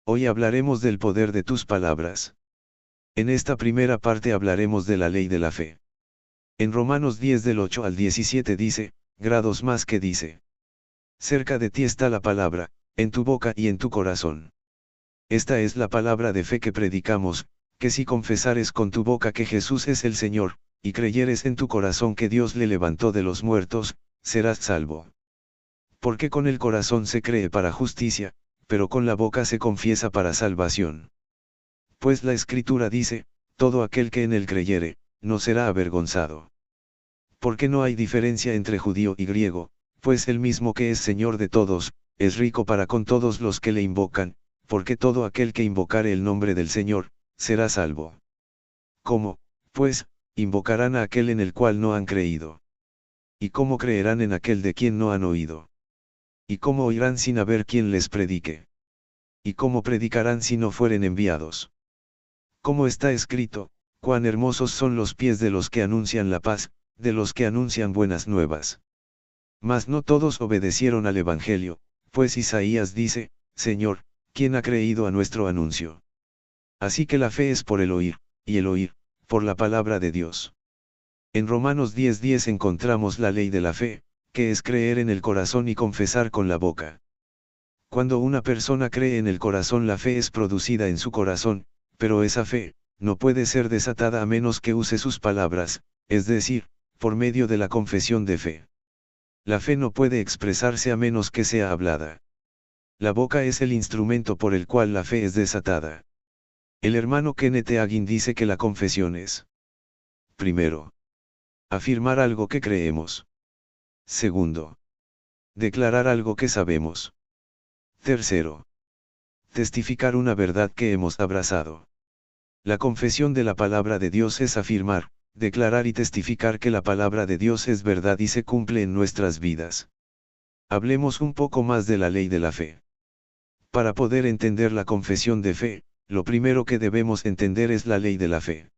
Hoy hablaremos del poder de tus palabras. En esta primera parte hablaremos de la ley de la fe. En Romanos 10 del 8 al 17 dice, grados más que dice. Cerca de ti está la palabra, en tu boca y en tu corazón. Esta es la palabra de fe que predicamos, que si confesares con tu boca que Jesús es el Señor, y creyeres en tu corazón que Dios le levantó de los muertos, serás salvo. Porque con el corazón se cree para justicia, pero con la boca se confiesa para salvación. Pues la Escritura dice, todo aquel que en él creyere, no será avergonzado. Porque no hay diferencia entre judío y griego, pues el mismo que es Señor de todos, es rico para con todos los que le invocan, porque todo aquel que invocare el nombre del Señor, será salvo. ¿Cómo, pues, invocarán a aquel en el cual no han creído? ¿Y cómo creerán en aquel de quien no han oído? ¿Y cómo oirán sin haber quien les predique? ¿Y cómo predicarán si no fueren enviados? Como está escrito, cuán hermosos son los pies de los que anuncian la paz, de los que anuncian buenas nuevas. Mas no todos obedecieron al Evangelio, pues Isaías dice, Señor, ¿quién ha creído a nuestro anuncio? Así que la fe es por el oír, y el oír, por la palabra de Dios. En Romanos 10:10 encontramos la ley de la fe, que es creer en el corazón y confesar con la boca. Cuando una persona cree en el corazón, la fe es producida en su corazón, pero esa fe, no puede ser desatada a menos que use sus palabras, es decir, por medio de la confesión de fe. La fe no puede expresarse a menos que sea hablada. La boca es el instrumento por el cual la fe es desatada. El hermano Kenneth Hagin dice que la confesión es: primero, afirmar algo que creemos. Segundo, declarar algo que sabemos. Tercero, testificar una verdad que hemos abrazado. La confesión de la palabra de Dios es afirmar, declarar y testificar que la palabra de Dios es verdad y se cumple en nuestras vidas. Hablemos un poco más de la ley de la fe. Para poder entender la confesión de fe, lo primero que debemos entender es la ley de la fe.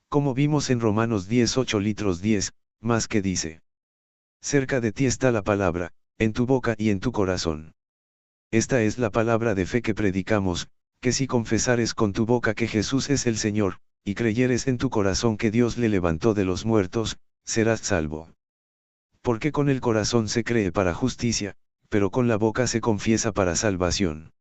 Como vimos en Romanos 10:8-10, más que dice: cerca de ti está la palabra, en tu boca y en tu corazón. Esta es la palabra de fe que predicamos, que si confesares con tu boca que Jesús es el Señor, y creyeres en tu corazón que Dios le levantó de los muertos, serás salvo. Porque con el corazón se cree para justicia, pero con la boca se confiesa para salvación.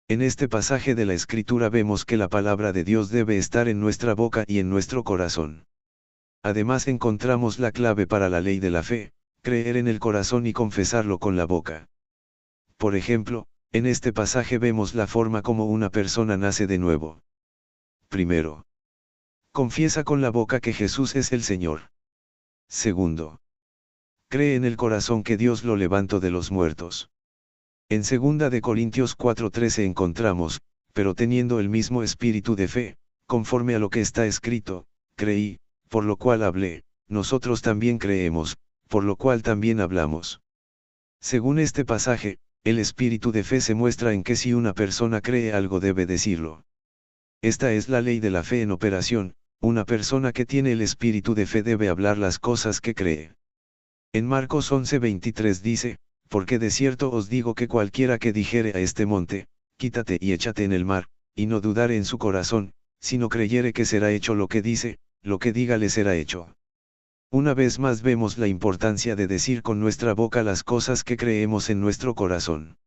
En este pasaje de la Escritura vemos que la palabra de Dios debe estar en nuestra boca y en nuestro corazón. Además encontramos la clave para la ley de la fe: creer en el corazón y confesarlo con la boca. Por ejemplo, en este pasaje vemos la forma como una persona nace de nuevo. Primero, confiesa con la boca que Jesús es el Señor. Segundo, cree en el corazón que Dios lo levantó de los muertos. En 2 de Corintios 4:13 encontramos, pero teniendo el mismo espíritu de fe, conforme a lo que está escrito, creí, por lo cual hablé, nosotros también creemos, por lo cual también hablamos. Según este pasaje, el espíritu de fe se muestra en que si una persona cree algo debe decirlo. Esta es la ley de la fe en operación: una persona que tiene el espíritu de fe debe hablar las cosas que cree. En Marcos 11:23 dice, porque de cierto os digo que cualquiera que dijere a este monte, quítate y échate en el mar, y no dudare en su corazón, sino creyere que será hecho lo que dice, lo que diga le será hecho. Una vez más vemos la importancia de decir con nuestra boca las cosas que creemos en nuestro corazón.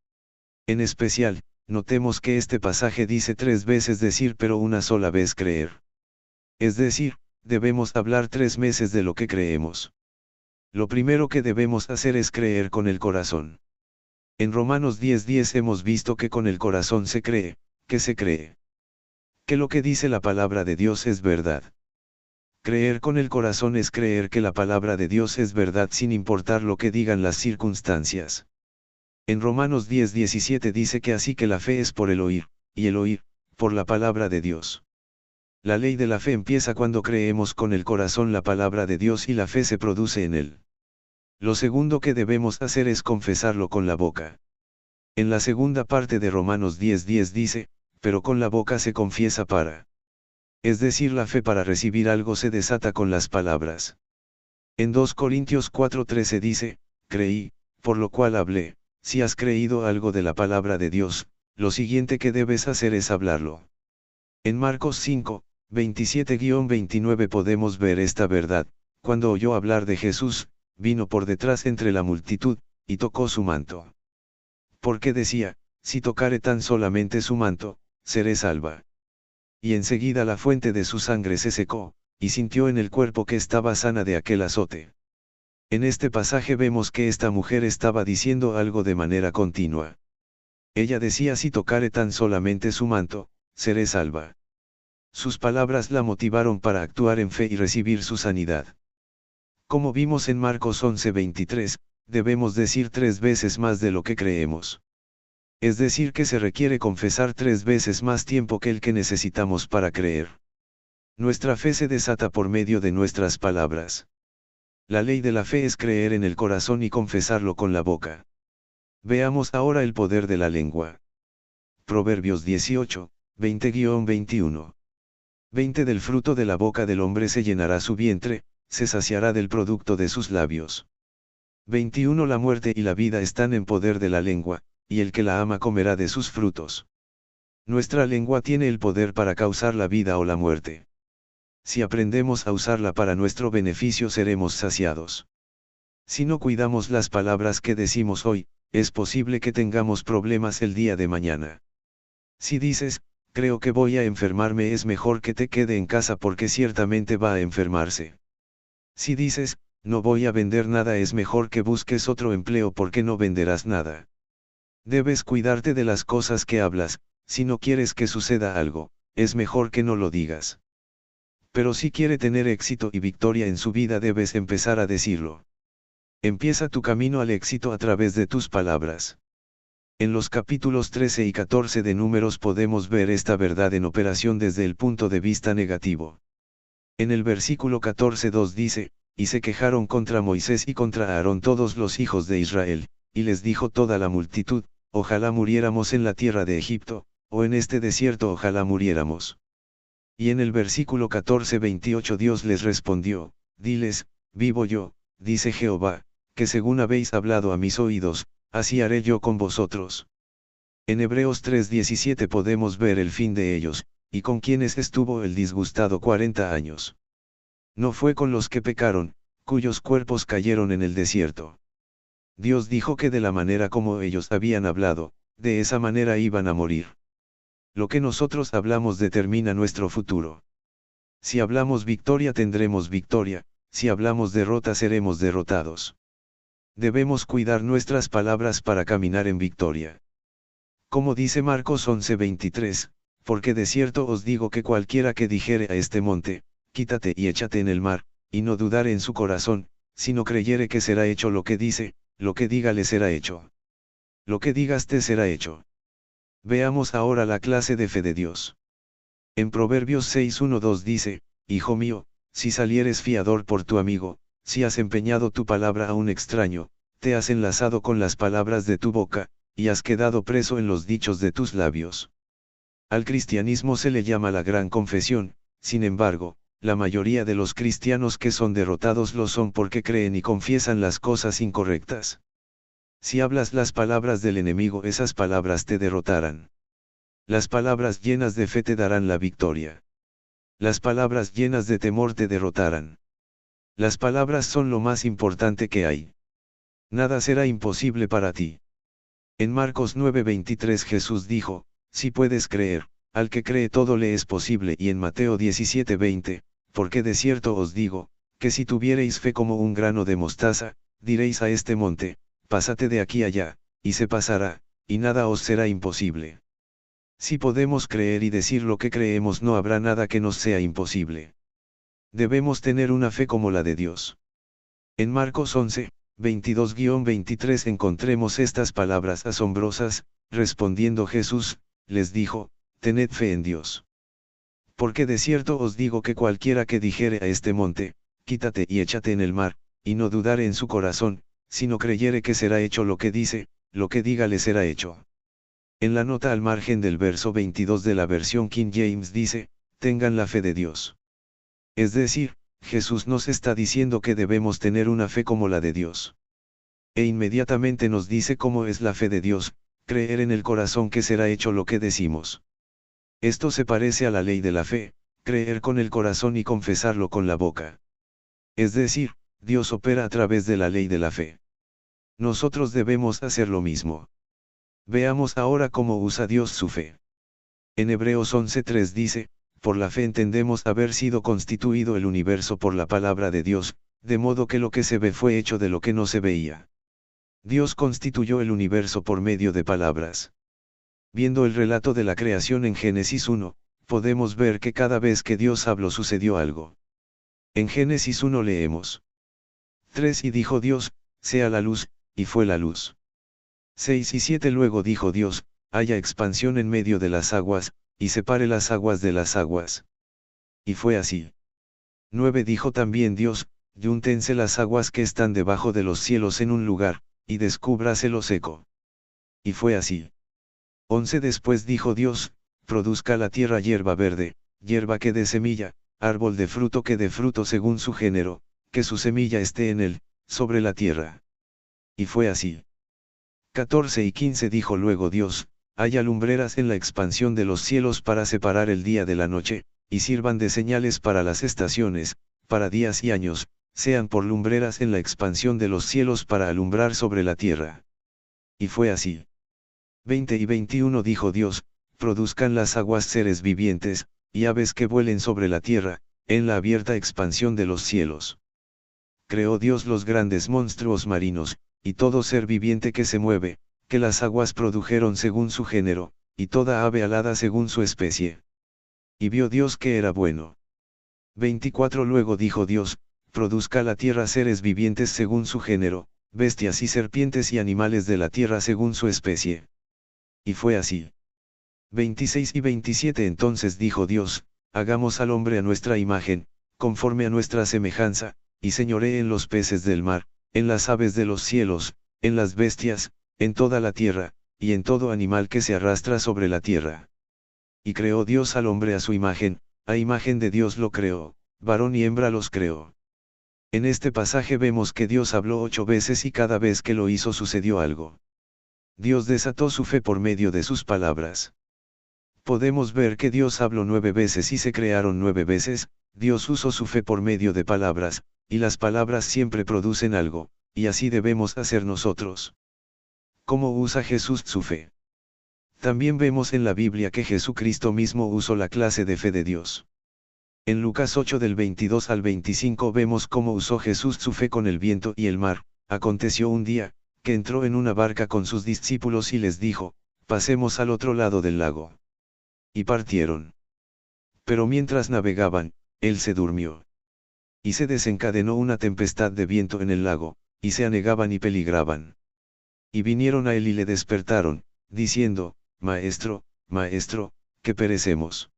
En especial, notemos que este pasaje dice 3 veces decir pero una sola vez creer. Es decir, debemos hablar 3 veces de lo que creemos. Lo primero que debemos hacer es creer con el corazón. En Romanos 10:10 hemos visto que con el corazón se cree, que se cree. Que lo que dice la palabra de Dios es verdad. Creer con el corazón es creer que la palabra de Dios es verdad sin importar lo que digan las circunstancias. En Romanos 10:17 dice que así que la fe es por el oír, y el oír, por la palabra de Dios. La ley de la fe empieza cuando creemos con el corazón la palabra de Dios y la fe se produce en él. Lo segundo que debemos hacer es confesarlo con la boca. En la segunda parte de Romanos 10:10 dice, pero con la boca se confiesa para. Es decir, la fe para recibir algo se desata con las palabras. En 2 Corintios 4:13 dice, creí, por lo cual hablé. Si has creído algo de la palabra de Dios, lo siguiente que debes hacer es hablarlo. En Marcos 5, 27-29 podemos ver esta verdad: cuando oyó hablar de Jesús, vino por detrás entre la multitud, y tocó su manto. Porque decía, si tocare tan solamente su manto, seré salva. Y enseguida la fuente de su sangre se secó, y sintió en el cuerpo que estaba sana de aquel azote. En este pasaje vemos que esta mujer estaba diciendo algo de manera continua. Ella decía, si tocare tan solamente su manto, seré salva. Sus palabras la motivaron para actuar en fe y recibir su sanidad. Como vimos en Marcos 11:23, debemos decir 3 veces más de lo que creemos. Es decir, que se requiere confesar 3 veces más tiempo que el que necesitamos para creer. Nuestra fe se desata por medio de nuestras palabras. La ley de la fe es creer en el corazón y confesarlo con la boca. Veamos ahora el poder de la lengua. Proverbios 18, 20-21. 20 Del fruto de la boca del hombre se llenará su vientre, se saciará del producto de sus labios. 21 La muerte y la vida están en poder de la lengua, y el que la ama comerá de sus frutos. Nuestra lengua tiene el poder para causar la vida o la muerte. Si aprendemos a usarla para nuestro beneficio, seremos saciados. Si no cuidamos las palabras que decimos hoy, es posible que tengamos problemas el día de mañana. Si dices, creo que voy a enfermarme, es mejor que te quede en casa porque ciertamente va a enfermarse. Si dices, no voy a vender nada, es mejor que busques otro empleo porque no venderás nada. Debes cuidarte de las cosas que hablas. Si no quieres que suceda algo, es mejor que no lo digas. Pero si quiere tener éxito y victoria en su vida, debes empezar a decirlo. Empieza tu camino al éxito a través de tus palabras. En los capítulos 13 y 14 de Números podemos ver esta verdad en operación desde el punto de vista negativo. En el versículo 14:2 dice, y se quejaron contra Moisés y contra Aarón todos los hijos de Israel, y les dijo toda la multitud, ojalá muriéramos en la tierra de Egipto, o en este desierto ojalá muriéramos. Y en el versículo 14:28 Dios les respondió, diles, vivo yo, dice Jehová, que según habéis hablado a mis oídos, así haré yo con vosotros. En Hebreos 3:17 podemos ver el fin de ellos, y con quienes estuvo el disgustado 40 años. No fue con los que pecaron, cuyos cuerpos cayeron en el desierto. Dios dijo que de la manera como ellos habían hablado, de esa manera iban a morir. Lo que nosotros hablamos determina nuestro futuro. Si hablamos victoria, tendremos victoria; si hablamos derrota, seremos derrotados. Debemos cuidar nuestras palabras para caminar en victoria. Como dice Marcos 11:23, porque de cierto os digo que cualquiera que dijere a este monte, quítate y échate en el mar, y no dudare en su corazón, sino creyere que será hecho lo que dice, lo que diga le será hecho. Lo que digas te será hecho. Veamos ahora la clase de fe de Dios. En Proverbios 6:1-2 dice, Hijo mío, si salieres fiador por tu amigo, si has empeñado tu palabra a un extraño, te has enlazado con las palabras de tu boca, y has quedado preso en los dichos de tus labios. Al cristianismo se le llama la gran confesión; sin embargo, la mayoría de los cristianos que son derrotados lo son porque creen y confiesan las cosas incorrectas. Si hablas las palabras del enemigo, esas palabras te derrotarán. Las palabras llenas de fe te darán la victoria. Las palabras llenas de temor te derrotarán. Las palabras son lo más importante que hay. Nada será imposible para ti. En Marcos 9:23 Jesús dijo, si puedes creer, al que cree todo le es posible. Y en Mateo 17:20, porque de cierto os digo, que si tuviereis fe como un grano de mostaza, diréis a este monte, pásate de aquí allá, y se pasará, y nada os será imposible. Si podemos creer y decir lo que creemos, no habrá nada que nos sea imposible. Debemos tener una fe como la de Dios. En Marcos 11, 22-23 encontremos estas palabras asombrosas: respondiendo Jesús, les dijo, tened fe en Dios. Porque de cierto os digo que cualquiera que dijere a este monte, quítate y échate en el mar, y no dudare en su corazón, sino creyere que será hecho lo que dice, lo que diga le será hecho. En la nota al margen del verso 22 de la versión King James dice, tengan la fe de Dios. Es decir, Jesús nos está diciendo que debemos tener una fe como la de Dios. E inmediatamente nos dice cómo es la fe de Dios: creer en el corazón que será hecho lo que decimos. Esto se parece a la ley de la fe, creer con el corazón y confesarlo con la boca. Es decir, Dios opera a través de la ley de la fe. Nosotros debemos hacer lo mismo. Veamos ahora cómo usa Dios su fe. En Hebreos 11:3 dice, por la fe entendemos haber sido constituido el universo por la palabra de Dios, de modo que lo que se ve fue hecho de lo que no se veía. Dios constituyó el universo por medio de palabras. Viendo el relato de la creación en Génesis 1, podemos ver que cada vez que Dios habló sucedió algo. En Génesis 1 leemos 3 y dijo Dios, sea la luz, y fue la luz. 6 y 7 luego dijo Dios, haya expansión en medio de las aguas, y separe las aguas de las aguas. Y fue así. 9 dijo también Dios, yúntense las aguas que están debajo de los cielos en un lugar, y descúbrase lo seco. Y fue así. 11 después dijo Dios, produzca la tierra hierba verde, hierba que dé semilla, árbol de fruto que dé fruto según su género, que su semilla esté en él, sobre la tierra. Y fue así. 14 y 15 dijo luego Dios, haya lumbreras en la expansión de los cielos para separar el día de la noche, y sirvan de señales para las estaciones, para días y años, sean por lumbreras en la expansión de los cielos para alumbrar sobre la tierra. Y fue así. 20 y 21 dijo Dios, produzcan las aguas seres vivientes, y aves que vuelen sobre la tierra, en la abierta expansión de los cielos. Creó Dios los grandes monstruos marinos, y todo ser viviente que se mueve, que las aguas produjeron según su género, y toda ave alada según su especie. Y vio Dios que era bueno. 24 Luego dijo Dios, produzca la tierra seres vivientes según su género, bestias y serpientes y animales de la tierra según su especie. Y fue así. 26 y 27 Entonces dijo Dios, hagamos al hombre a nuestra imagen, conforme a nuestra semejanza, y señoree en los peces del mar, en las aves de los cielos, en las bestias, en toda la tierra, y en todo animal que se arrastra sobre la tierra. Y creó Dios al hombre a su imagen, a imagen de Dios lo creó, varón y hembra los creó. En este pasaje vemos que Dios habló 8 veces y cada vez que lo hizo sucedió algo. Dios desató su fe por medio de sus palabras. Podemos ver que Dios habló 9 veces y se crearon 9 veces, Dios usó su fe por medio de palabras, y las palabras siempre producen algo, y así debemos hacer nosotros. ¿Cómo usa Jesús su fe? También vemos en la Biblia que Jesucristo mismo usó la clase de fe de Dios. En Lucas 8 del 22 al 25 vemos cómo usó Jesús su fe con el viento y el mar. Aconteció un día, que entró en una barca con sus discípulos y les dijo, pasemos al otro lado del lago. Y partieron. Pero mientras navegaban, él se durmió. Y se desencadenó una tempestad de viento en el lago, y se anegaban y peligraban. Y vinieron a él y le despertaron, diciendo, Maestro, Maestro, que perecemos.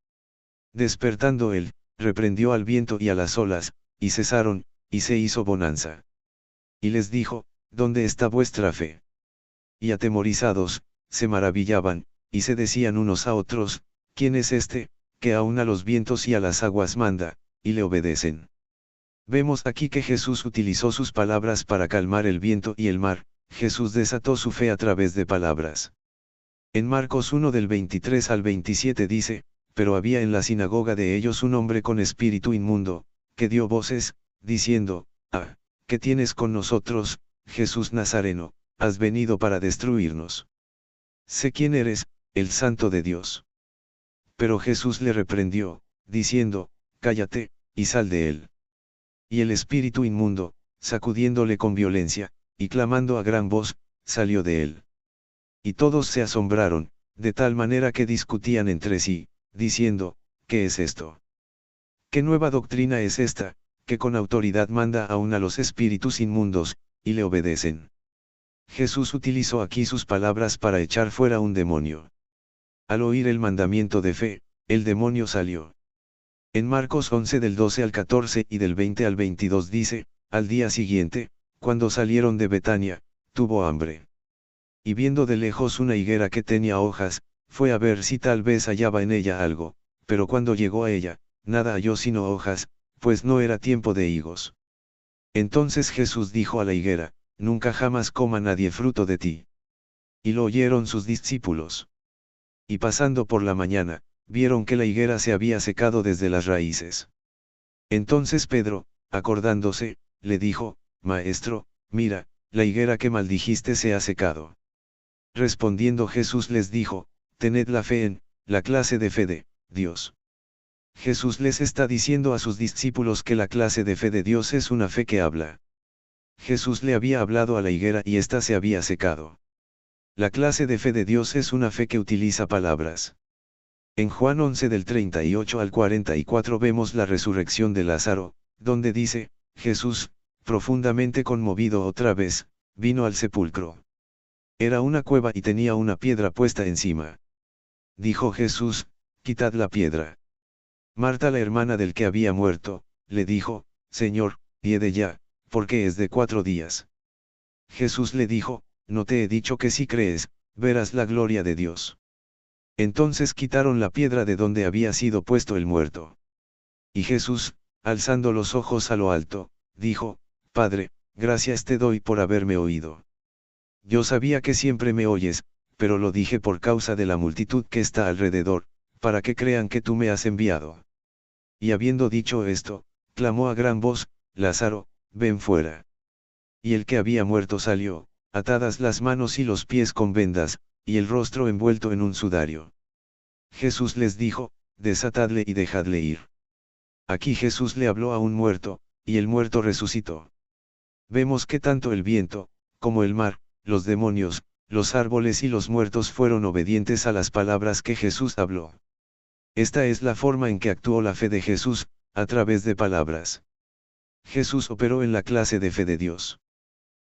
Despertando él, reprendió al viento y a las olas, y cesaron, y se hizo bonanza. Y les dijo, ¿dónde está vuestra fe? Y atemorizados, se maravillaban, y se decían unos a otros, ¿quién es este, que aun a los vientos y a las aguas manda, y le obedecen? Vemos aquí que Jesús utilizó sus palabras para calmar el viento y el mar. Jesús desató su fe a través de palabras. En Marcos 1 del 23 al 27 dice, pero había en la sinagoga de ellos un hombre con espíritu inmundo, que dio voces, diciendo, ¿qué tienes con nosotros, Jesús Nazareno? Has venido para destruirnos. Sé quién eres, el Santo de Dios. Pero Jesús le reprendió, diciendo, cállate, y sal de él. Y el espíritu inmundo, sacudiéndole con violencia, y clamando a gran voz, salió de él. Y todos se asombraron, de tal manera que discutían entre sí, diciendo, ¿qué es esto? ¿Qué nueva doctrina es esta, que con autoridad manda aún a los espíritus inmundos, y le obedecen? Jesús utilizó aquí sus palabras para echar fuera un demonio. Al oír el mandamiento de fe, el demonio salió. En Marcos 11 del 12 al 14 y del 20 al 22 dice, al día siguiente, cuando salieron de Betania, tuvo hambre. Y viendo de lejos una higuera que tenía hojas, fue a ver si tal vez hallaba en ella algo, pero cuando llegó a ella, nada halló sino hojas, pues no era tiempo de higos. Entonces Jesús dijo a la higuera, nunca jamás coma nadie fruto de ti. Y lo oyeron sus discípulos. Y pasando por la mañana, vieron que la higuera se había secado desde las raíces. Entonces Pedro, acordándose, le dijo, Maestro, mira, la higuera que maldijiste se ha secado. Respondiendo Jesús les dijo, tened la fe en, la clase de fe de, Dios. Jesús les está diciendo a sus discípulos que la clase de fe de Dios es una fe que habla. Jesús le había hablado a la higuera y ésta se había secado. La clase de fe de Dios es una fe que utiliza palabras. En Juan 11 del 38 al 44 vemos la resurrección de Lázaro, donde dice, Jesús, profundamente conmovido otra vez, vino al sepulcro. Era una cueva y tenía una piedra puesta encima. Dijo Jesús, quitad la piedra. Marta, la hermana del que había muerto, le dijo, Señor, hiede ya, porque es de 4 días. Jesús le dijo, no te he dicho que si crees, verás la gloria de Dios. Entonces quitaron la piedra de donde había sido puesto el muerto. Y Jesús, alzando los ojos a lo alto, dijo, Padre, gracias te doy por haberme oído. Yo sabía que siempre me oyes, pero lo dije por causa de la multitud que está alrededor, para que crean que tú me has enviado. Y habiendo dicho esto, clamó a gran voz, Lázaro, ven fuera. Y el que había muerto salió, atadas las manos y los pies con vendas, y el rostro envuelto en un sudario. Jesús les dijo, desatadle y dejadle ir. Aquí Jesús le habló a un muerto, y el muerto resucitó. Vemos que tanto el viento, como el mar, los demonios, los árboles y los muertos fueron obedientes a las palabras que Jesús habló. Esta es la forma en que actuó la fe de Jesús, a través de palabras. Jesús operó en la clase de fe de Dios.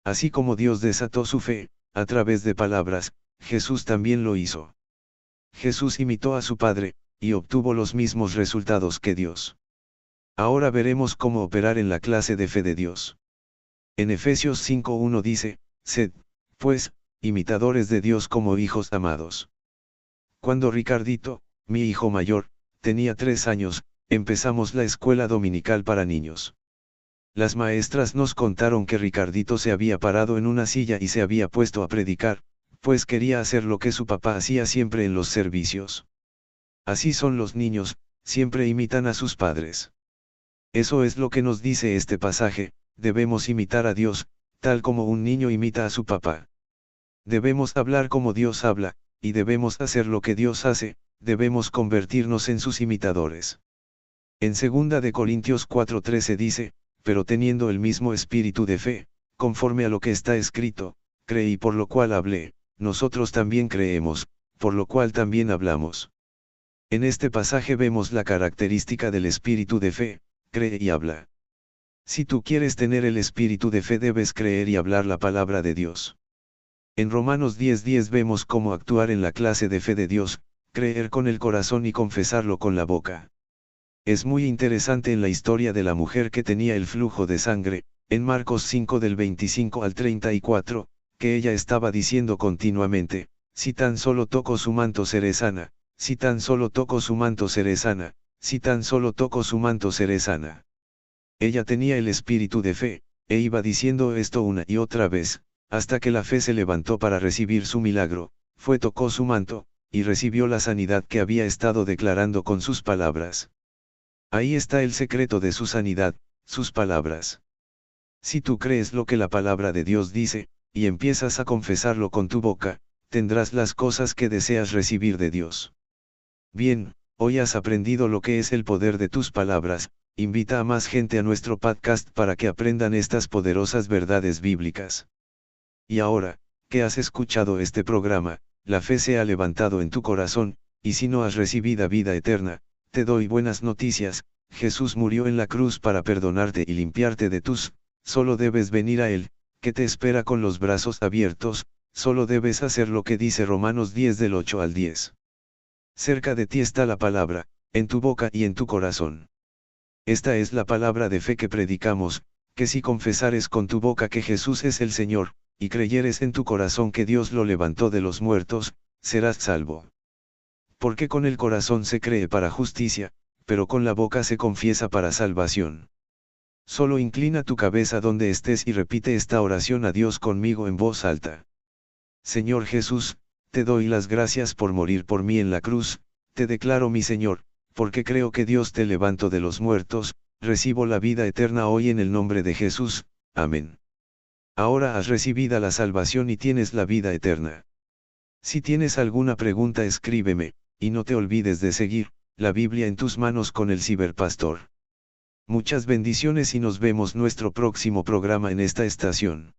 Así como Dios desató su fe, a través de palabras, Jesús también lo hizo. Jesús imitó a su Padre, y obtuvo los mismos resultados que Dios. Ahora veremos cómo operar en la clase de fe de Dios. En Efesios 5:1 dice, sed, pues, imitadores de Dios como hijos amados. Cuando Ricardito, mi hijo mayor, tenía 3 años, empezamos la escuela dominical para niños. Las maestras nos contaron que Ricardito se había parado en una silla y se había puesto a predicar, pues quería hacer lo que su papá hacía siempre en los servicios. Así son los niños, siempre imitan a sus padres. Eso es lo que nos dice este pasaje, debemos imitar a Dios, tal como un niño imita a su papá. Debemos hablar como Dios habla, y debemos hacer lo que Dios hace, debemos convertirnos en sus imitadores. En 2 de Corintios 4:13 dice, pero teniendo el mismo espíritu de fe, conforme a lo que está escrito, creí por lo cual hablé, nosotros también creemos, por lo cual también hablamos. En este pasaje vemos la característica del espíritu de fe, cree y habla. Si tú quieres tener el espíritu de fe debes creer y hablar la palabra de Dios. En Romanos 10:10 vemos cómo actuar en la clase de fe de Dios, creer con el corazón y confesarlo con la boca. Es muy interesante en la historia de la mujer que tenía el flujo de sangre, en Marcos 5 del 25 al 34, que ella estaba diciendo continuamente, si tan solo toco su manto seré sana, si tan solo toco su manto seré sana, si tan solo toco su manto seré sana. Ella tenía el espíritu de fe, e iba diciendo esto una y otra vez, hasta que la fe se levantó para recibir su milagro, tocó su manto, y recibió la sanidad que había estado declarando con sus palabras. Ahí está el secreto de su sanidad, sus palabras. Si tú crees lo que la palabra de Dios dice, y empiezas a confesarlo con tu boca, tendrás las cosas que deseas recibir de Dios. Bien, hoy has aprendido lo que es el poder de tus palabras, invita a más gente a nuestro podcast para que aprendan estas poderosas verdades bíblicas. Y ahora, que has escuchado este programa, la fe se ha levantado en tu corazón, y si no has recibido vida eterna, te doy buenas noticias, Jesús murió en la cruz para perdonarte y limpiarte de solo debes venir a Él, que te espera con los brazos abiertos, solo debes hacer lo que dice Romanos 10 del 8 al 10. Cerca de ti está la palabra, en tu boca y en tu corazón. Esta es la palabra de fe que predicamos, que si confesares con tu boca que Jesús es el Señor, y creyeres en tu corazón que Dios lo levantó de los muertos, serás salvo. Porque con el corazón se cree para justicia, pero con la boca se confiesa para salvación. Solo inclina tu cabeza donde estés y repite esta oración a Dios conmigo en voz alta. Señor Jesús, te doy las gracias por morir por mí en la cruz, te declaro mi Señor, porque creo que Dios te levantó de los muertos, recibo la vida eterna hoy en el nombre de Jesús, amén. Ahora has recibido la salvación y tienes la vida eterna. Si tienes alguna pregunta escríbeme, y no te olvides de seguir, la Biblia en tus manos con el Ciberpastor. Muchas bendiciones y nos vemos nuestro próximo programa en esta estación.